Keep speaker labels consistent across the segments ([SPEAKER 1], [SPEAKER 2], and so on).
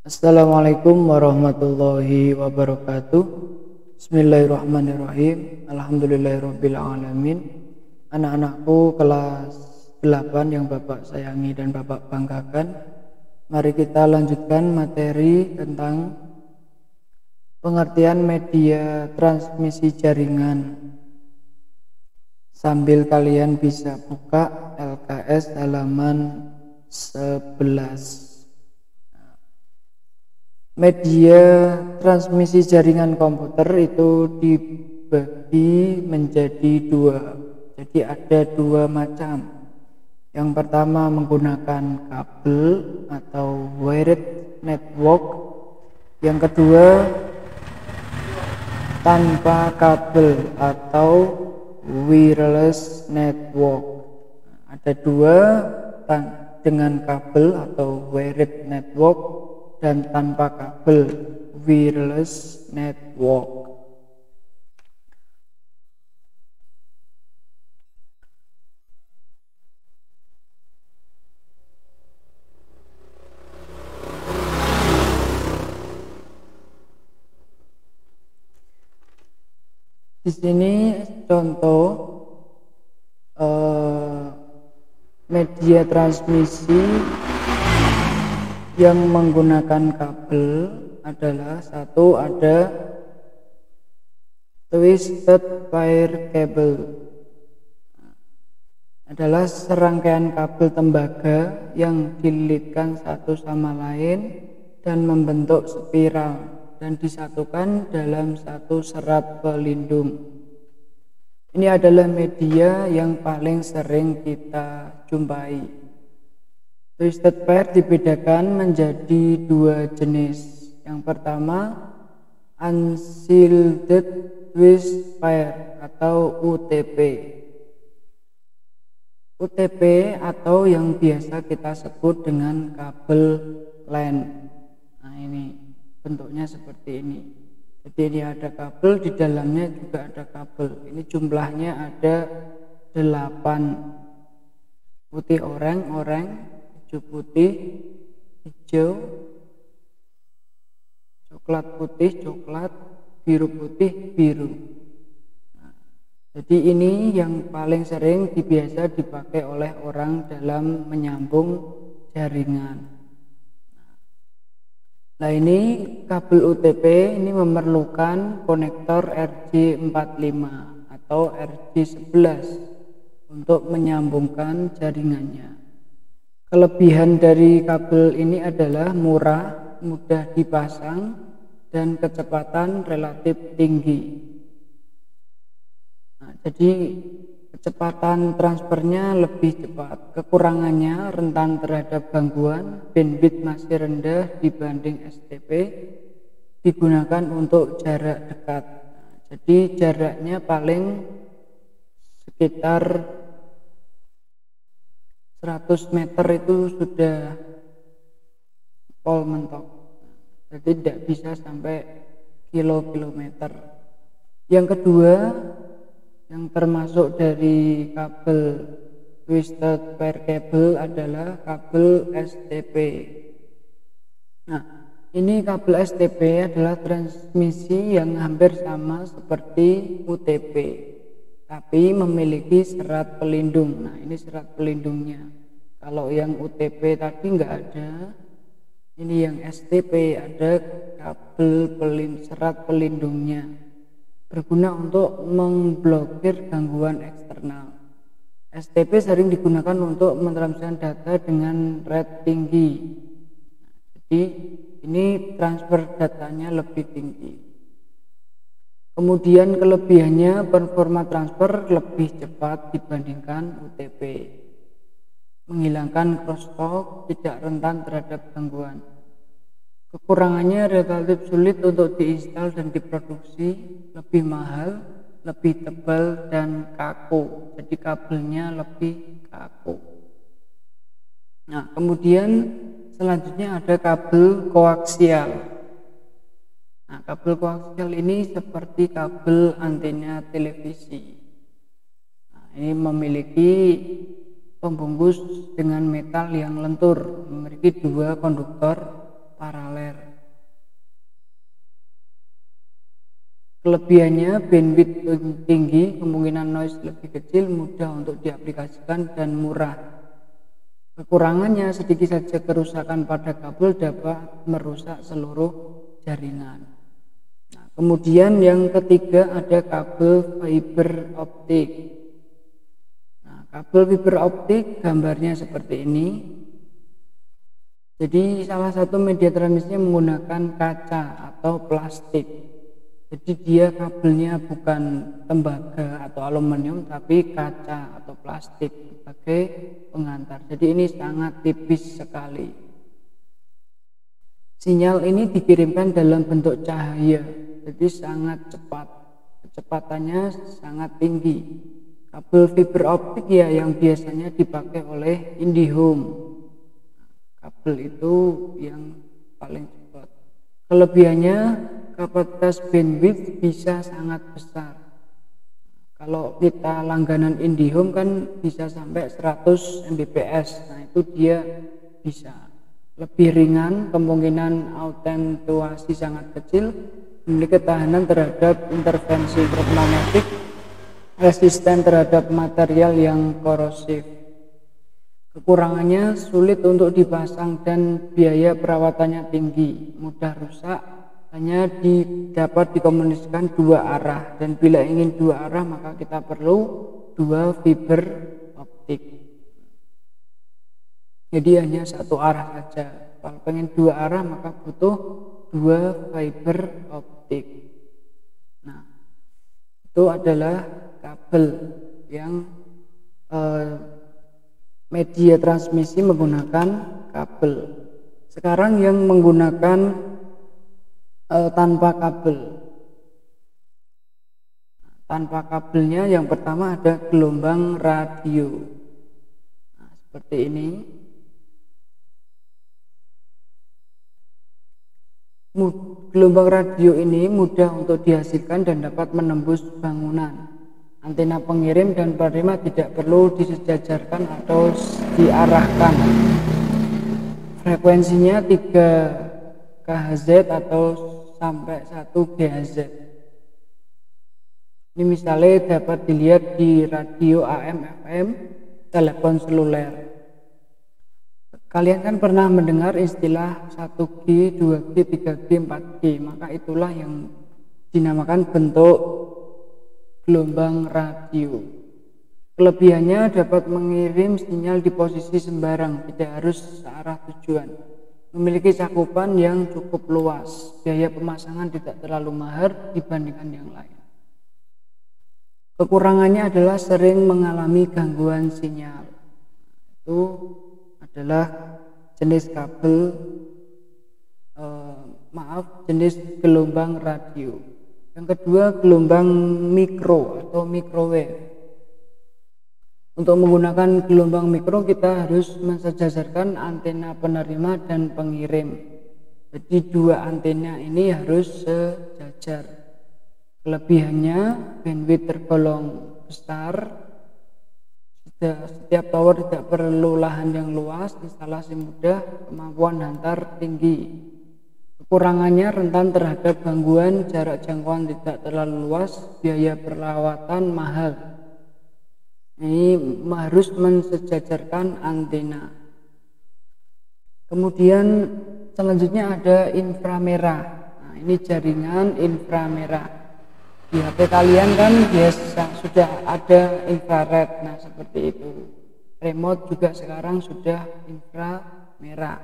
[SPEAKER 1] Assalamualaikum warahmatullahi wabarakatuh. Bismillahirrahmanirrahim. Alhamdulillahirabbil alamin. Anak-anakku kelas 8 yang Bapak sayangi dan Bapak banggakan. Mari kita lanjutkan materi tentang pengertian media transmisi jaringan. Sambil kalian bisa buka LKS halaman 11. Media transmisi jaringan komputer itu dibagi menjadi dua. Jadi ada dua macam. Yang pertama menggunakan kabel atau wired network. Yang kedua tanpa kabel atau wireless network. Ada dua, dengan kabel atau wired network dan tanpa kabel wireless network. Di sini contoh media transmisi yang menggunakan kabel adalah satu, ada twisted pair cable, adalah serangkaian kabel tembaga yang dililitkan satu sama lain dan membentuk spiral dan disatukan dalam satu serat pelindung. Ini adalah media yang paling sering kita jumpai. Twisted pair dibedakan menjadi dua jenis. Yang pertama, unshielded twist pair atau UTP. UTP atau yang biasa kita sebut dengan kabel LAN. Nah, ini bentuknya seperti ini. Jadi ini ada kabel, di dalamnya juga ada kabel. Ini jumlahnya ada 8. Putih oranye, putih, hijau, coklat putih, coklat, biru putih, biru. Nah, jadi ini yang paling sering biasa dipakai oleh orang dalam menyambung jaringan. Nah, ini kabel UTP ini memerlukan konektor RJ45 atau RJ11 untuk menyambungkan jaringannya. Kelebihan dari kabel ini adalah murah, mudah dipasang, dan kecepatan relatif tinggi. Nah, jadi kecepatan transfernya lebih cepat. Kekurangannya rentan terhadap gangguan, bandwidth masih rendah dibanding STP, digunakan untuk jarak dekat. Nah, jadi jaraknya paling sekitar 100 meter itu sudah pol mentok. Jadi tidak bisa sampai kilometer. Yang kedua, yang termasuk dari kabel twisted pair cable adalah kabel STP. Nah, ini kabel STP adalah transmisi yang hampir sama seperti UTP, tapi memiliki serat pelindung. Nah, ini serat pelindungnya. Kalau yang UTP tadi nggak ada, ini yang STP ada kabel serat pelindungnya. Berguna untuk memblokir gangguan eksternal. STP sering digunakan untuk mentransferkan data dengan rate tinggi. Jadi ini transfer datanya lebih tinggi. Kemudian kelebihannya performa transfer lebih cepat dibandingkan UTP. Menghilangkan crosstalk, tidak rentan terhadap gangguan. Kekurangannya relatif sulit untuk diinstal dan diproduksi, lebih mahal, lebih tebal dan kaku. Jadi kabelnya lebih kaku. Nah, kemudian selanjutnya ada kabel koaksial. Nah, kabel koaksial ini seperti kabel antena televisi. Nah, ini memiliki pembungkus dengan metal yang lentur, memiliki dua konduktor paralel. Kelebihannya bandwidth tinggi, kemungkinan noise lebih kecil, mudah untuk diaplikasikan dan murah. Kekurangannya sedikit saja kerusakan pada kabel dapat merusak seluruh jaringan. Nah, kemudian yang ketiga ada kabel fiber optik. Nah, kabel fiber optik gambarnya seperti ini. Jadi salah satu media transmisinya menggunakan kaca atau plastik. Jadi dia kabelnya bukan tembaga atau aluminium tapi kaca atau plastik sebagai pengantar. Jadi ini sangat tipis sekali. Sinyal ini dikirimkan dalam bentuk cahaya. Jadi sangat cepat. Kecepatannya sangat tinggi. Kabel fiber optik ya yang biasanya dipakai oleh IndiHome. Kabel itu yang paling cepat. Kelebihannya kapasitas bandwidth bisa sangat besar. Kalau kita langganan IndiHome kan bisa sampai 100 Mbps. Nah itu dia bisa lebih ringan, kemungkinan autentikasi sangat kecil, memiliki ketahanan terhadap intervensi elektromagnetik, resisten terhadap material yang korosif. Kekurangannya sulit untuk dipasang dan biaya perawatannya tinggi, mudah rusak, hanya dapat dikomunikasikan dua arah, dan bila ingin dua arah maka kita perlu dua fiber optik. Jadi hanya satu arah saja. Kalau pengen dua arah maka butuh dua fiber optik. Nah, itu adalah kabel yang media transmisi menggunakan kabel. Sekarang yang menggunakan tanpa kabel. Tanpa kabelnya yang pertama ada gelombang radio. Nah, seperti ini. Gelombang radio ini mudah untuk dihasilkan dan dapat menembus bangunan. Antena pengirim dan penerima tidak perlu disejajarkan atau diarahkan. Frekuensinya 3 kHz atau sampai 1 GHz. Ini misalnya dapat dilihat di radio AM, FM, telepon seluler. Kalian kan pernah mendengar istilah 1G, 2G, 3G, 4G, maka itulah yang dinamakan bentuk gelombang radio. Kelebihannya dapat mengirim sinyal di posisi sembarang, tidak harus searah tujuan. Memiliki cakupan yang cukup luas, biaya pemasangan tidak terlalu mahal dibandingkan yang lain. Kekurangannya adalah sering mengalami gangguan sinyal. Itu adalah jenis kabel, jenis gelombang radio. Yang kedua, gelombang mikro atau microwave. Untuk menggunakan gelombang mikro kita harus mensejajarkan antena penerima dan pengirim. Jadi dua antena ini harus sejajar. Kelebihannya bandwidth tergolong besar. Setiap tower tidak perlu lahan yang luas, instalasi mudah, kemampuan hantar tinggi. Kekurangannya rentan terhadap gangguan, jarak jangkauan tidak terlalu luas, biaya perawatan mahal. Ini harus mensejajarkan antena. Kemudian selanjutnya ada inframerah. Nah, ini jaringan inframerah. Di HP kalian kan biasa sudah ada infrared. Nah, seperti itu. Remote juga sekarang sudah inframerah.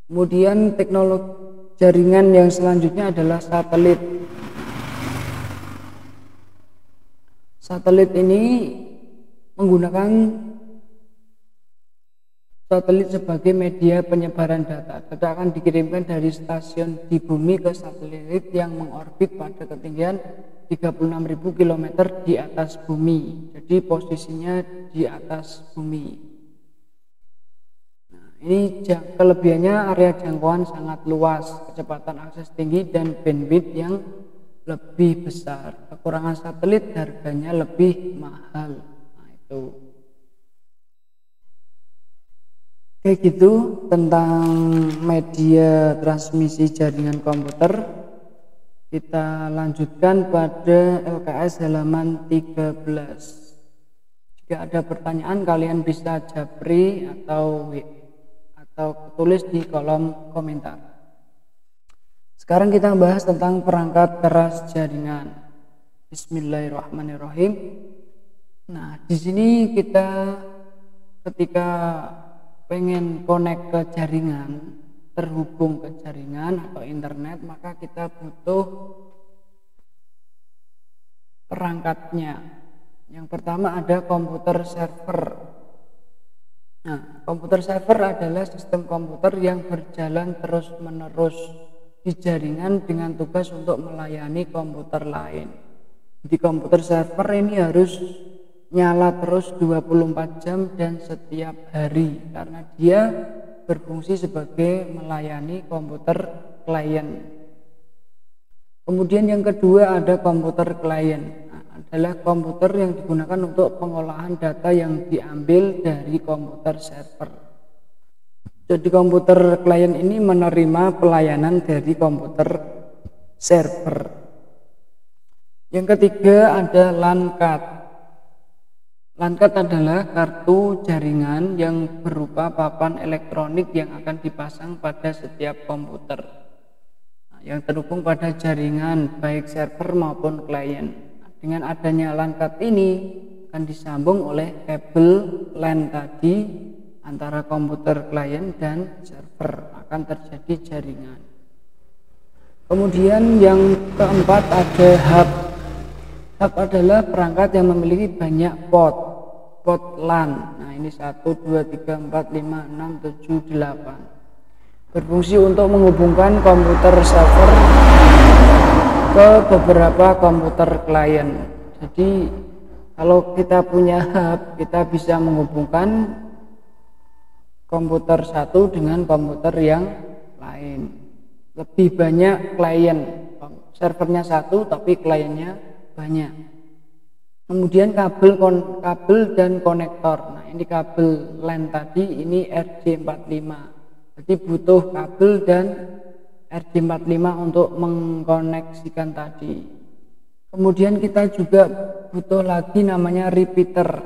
[SPEAKER 1] Kemudian teknologi jaringan yang selanjutnya adalah satelit. Satelit ini menggunakan satelit sebagai media penyebaran data. Data akan dikirimkan dari stasiun di bumi ke satelit yang mengorbit pada ketinggian 36.000 km di atas bumi. Jadi posisinya di atas bumi. Ini kelebihannya area jangkauan sangat luas, kecepatan akses tinggi dan bandwidth yang lebih besar. Kekurangan satelit harganya lebih mahal. Nah, itu. Kayak gitu tentang media transmisi jaringan komputer. Kita lanjutkan pada LKS halaman 13. Jika ada pertanyaan kalian bisa japri atau tulis di kolom komentar. Sekarang kita bahas tentang perangkat keras jaringan. Bismillahirrahmanirrahim. Nah, di sini kita ketika pengen connect ke jaringan, terhubung ke jaringan atau internet, maka kita butuh perangkatnya. Yang pertama ada komputer server. Nah, komputer server adalah sistem komputer yang berjalan terus-menerus di jaringan dengan tugas untuk melayani komputer lain. Di komputer server ini harus nyala terus 24 jam dan setiap hari karena dia berfungsi sebagai melayani komputer klien. Kemudian yang kedua ada komputer klien. Adalah komputer yang digunakan untuk pengolahan data yang diambil dari komputer server. Jadi komputer klien ini menerima pelayanan dari komputer server. Yang ketiga ada LAN card. LAN card adalah kartu jaringan yang berupa papan elektronik yang akan dipasang pada setiap komputer yang terhubung pada jaringan baik server maupun klien. Dengan adanya LAN card ini akan disambung oleh kabel LAN tadi antara komputer klien dan server, akan terjadi jaringan. Kemudian yang keempat ada hub. Hub adalah perangkat yang memiliki banyak port LAN. Nah, ini 1, 2, 3, 4, 5, 6, 7, 8. Berfungsi untuk menghubungkan komputer server ke beberapa komputer klien. Jadi kalau kita punya hub, kita bisa menghubungkan komputer satu dengan komputer yang lain. Lebih banyak klien, servernya satu tapi kliennya banyak. Kemudian kabel dan konektor. Nah, ini kabel LAN tadi ini RJ45. Jadi butuh kabel dan RJ45 untuk mengkoneksikan tadi. Kemudian kita juga butuh lagi namanya repeater.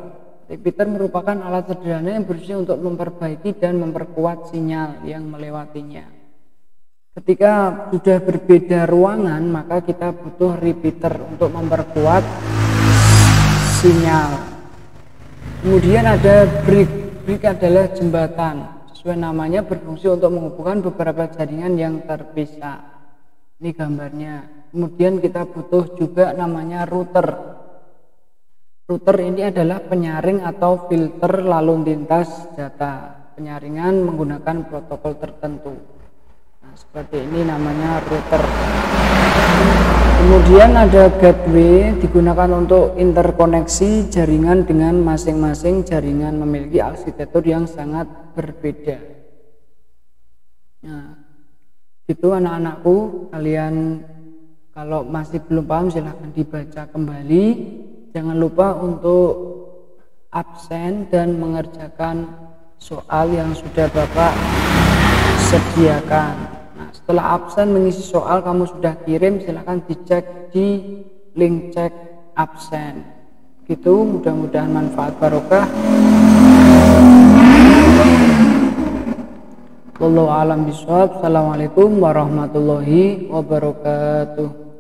[SPEAKER 1] Repeater merupakan alat sederhana yang berfungsi untuk memperbaiki dan memperkuat sinyal yang melewatinya. Ketika sudah berbeda ruangan, maka kita butuh repeater untuk memperkuat sinyal. Kemudian ada brick. Brick adalah jembatan. Sesuai namanya berfungsi untuk menghubungkan beberapa jaringan yang terpisah. Ini gambarnya. Kemudian kita butuh juga namanya router. Router ini adalah penyaring atau filter lalu lintas data. Penyaringan menggunakan protokol tertentu. Nah, seperti ini namanya router. Kemudian ada gateway, digunakan untuk interkoneksi jaringan dengan masing-masing jaringan memiliki arsitektur yang sangat berbeda. Nah, itu anak-anakku, kalian kalau masih belum paham silahkan dibaca kembali. Jangan lupa untuk absen dan mengerjakan soal yang sudah Bapak sediakan. Setelah absen mengisi soal kamu sudah kirim, silahkan dicek di link cek absen. Gitu, mudah-mudahan manfaat barokah. Wallahu a'lam bishawab. Assalamualaikum warahmatullahi wabarakatuh.